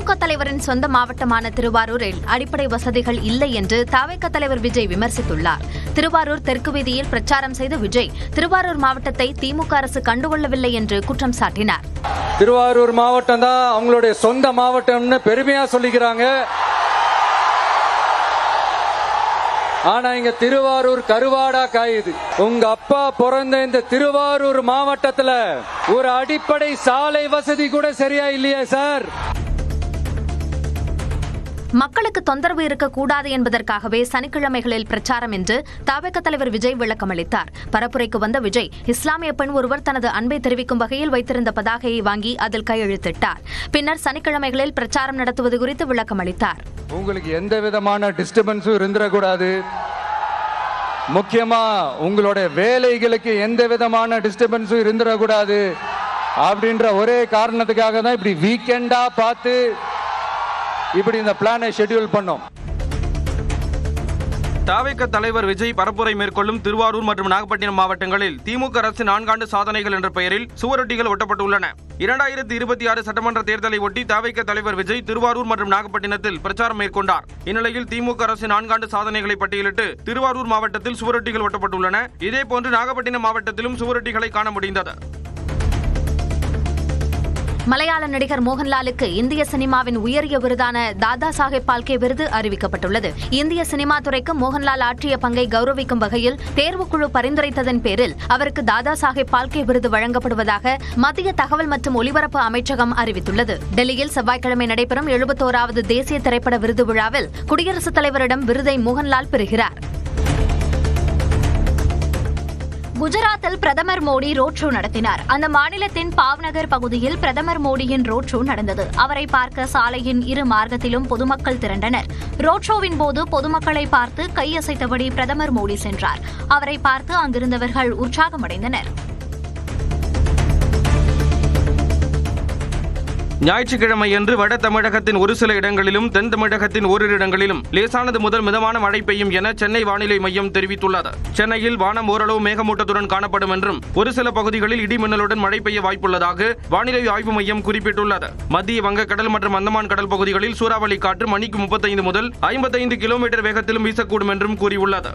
திமுக தலைவரின் சொந்த மாவட்டமான திருவாரூரில் அடிப்படை வசதிகள் இல்லை என்று தவிக தலைவர் விஜய் விமர்சித்துள்ளார். திருவாரூர் தெற்கு வீதியில் பிரச்சாரம் செய்த விஜய் திருவாரூர் மாவட்டத்தை திமுக அரசு கண்டுகொள்ளவில்லை என்று குற்றம் சாட்டினார். திருவாரூர் மாவட்டம் தான் அவங்களுடைய சொந்த மாவட்டம்னு பெருமையா சொல்லிக்கிறாங்க. ஆனா இங்க திருவாரூர் கருவாடா காயுது. உங்க அப்பா பிறந்த இந்த திருவாரூர் மாவட்டத்துல ஒரு அடிப்படை சாலை வசதி கூட சரியா இல்லையா சார்? மக்களுக்கு தொந்தரவு இருக்கக்கூடாது என்பதற்காகவே சனிக்கிழமைகளில் பிரச்சாரம் என்று தவிக தலைவர் விஜய் விளக்கமளித்தார். பரப்புரைக்கு வந்த விஜய் இஸ்லாமிய பெண் ஒருவர் தனது அன்பை தெரிவிக்கும் வகையில் வைத்திருந்த பதாகையை வாங்கி அதில் கையெழுத்திட்டார். பின்னர் சனிக்கிழமைகளில் பிரச்சாரம் நடத்துவது குறித்து விளக்கமளித்தார். உங்களுக்கு எந்த விதமான டிஸ்டர்பன்ஸும் இருந்துடக்கூடாது. முக்கியமா உங்களுடைய வேலைகளுக்கு எந்த விதமான டிஸ்டர்பன்ஸும் இருந்துடக்கூடாது அப்படின்ற ஒரே காரணத்துக்காக தான் இப்படி வீக்கெண்டா பார்த்து இப்படி இந்த பிளானை ஷெட்யூல் பண்ணோம். தவிக தலைவர் விஜய் பரப்புரை மேற்கொள்ளும் திருவாரூர் மற்றும் நாகப்பட்டினம் மாவட்டங்களில் திமுக அரசு 4 ஆண்டு சாதனைகள் என்ற பெயரில் சுவரொட்டிகள் ஒட்டப்பட்டுள்ளன. 2026 சட்டமன்ற தேர்தலை ஒட்டி தவிக தலைவர் விஜய் திருவாரூர் மற்றும் நாகப்பட்டினத்தில் பிரச்சாரம் மேற்கொண்டார். இந்நிலையில் திமுக அரசு 4 ஆண்டு சாதனைகளை பட்டியலிட்டு திருவாரூர் மாவட்டத்தில் சுவரொட்டிகள் ஒட்டப்பட்டுள்ளன. இதேபோன்று நாகப்பட்டினம் மாவட்டத்திலும் சுவரொட்டிகளை காண முடிந்தது. மலையாள நடிகர் மோகன்லாலுக்கு இந்திய சினிமாவின் உயரிய விருதான தாதா சாஹேப் பால்கே விருது அறிவிக்கப்பட்டுள்ளது. இந்திய சினிமா துறைக்கு மோகன்லால் ஆற்றிய பங்கை கௌரவிக்கும் வகையில் தேர்வுக்குழு பரிந்துரைத்ததன் பேரில் அவருக்கு தாதா சாஹேப் பால்கே விருது வழங்கப்படுவதாக மத்திய தகவல் மற்றும் ஒலிபரப்பு அமைச்சகம் அறிவித்துள்ளது. டெல்லியில் செவ்வாய்க்கிழமை நடைபெறும் 71வது தேசிய திரைப்பட விருது விழாவில் குடியரசுத் தலைவரிடம் விருதை மோகன்லால் பெறுகிறார். குஜராத்தில் பிரதமர் மோடி ரோட் ஷோ நடத்தினார். அந்த மாநிலத்தின் பாவ்நகர் பகுதியில் பிரதமர் மோடியின் ரோட் ஷோ நடந்தது. அவரை பார்க்க சாலையின் இரு மார்க்கத்திலும் பொதுமக்கள் திரண்டனர். ரோட் ஷோவின் போது பொதுமக்களை பார்த்து கையசைத்தபடி பிரதமர் மோடி சென்றார். அவரை பார்த்து அங்கிருந்தவர்கள் உற்சாகமடைந்தனர். ஞாயிற்றுக்கிழமையன்று வட தமிழகத்தின் ஒரு சில இடங்களிலும் தென் தமிழகத்தின் ஓரிரு இடங்களிலும் லேசானது முதல் மிதமான மழை பெய்யும் என சென்னை வானிலை மையம் தெரிவித்துள்ளது. சென்னையில் வானம் ஓரளவு மேகமூட்டத்துடன் காணப்படும் என்றும் ஒரு சில பகுதிகளில் இடிமின்னலுடன் மழை பெய்ய வாய்ப்புள்ளதாக வானிலை ஆய்வு மையம் குறிப்பிட்டுள்ளது. மத்திய வங்கக்கடல் மற்றும் அந்தமான் கடல் பகுதிகளில் சூறாவளி காற்று மணிக்கு 35 முதல் 55 கிலோமீட்டர் வேகத்திலும் வீசக்கூடும் என்றும் கூறியுள்ளது.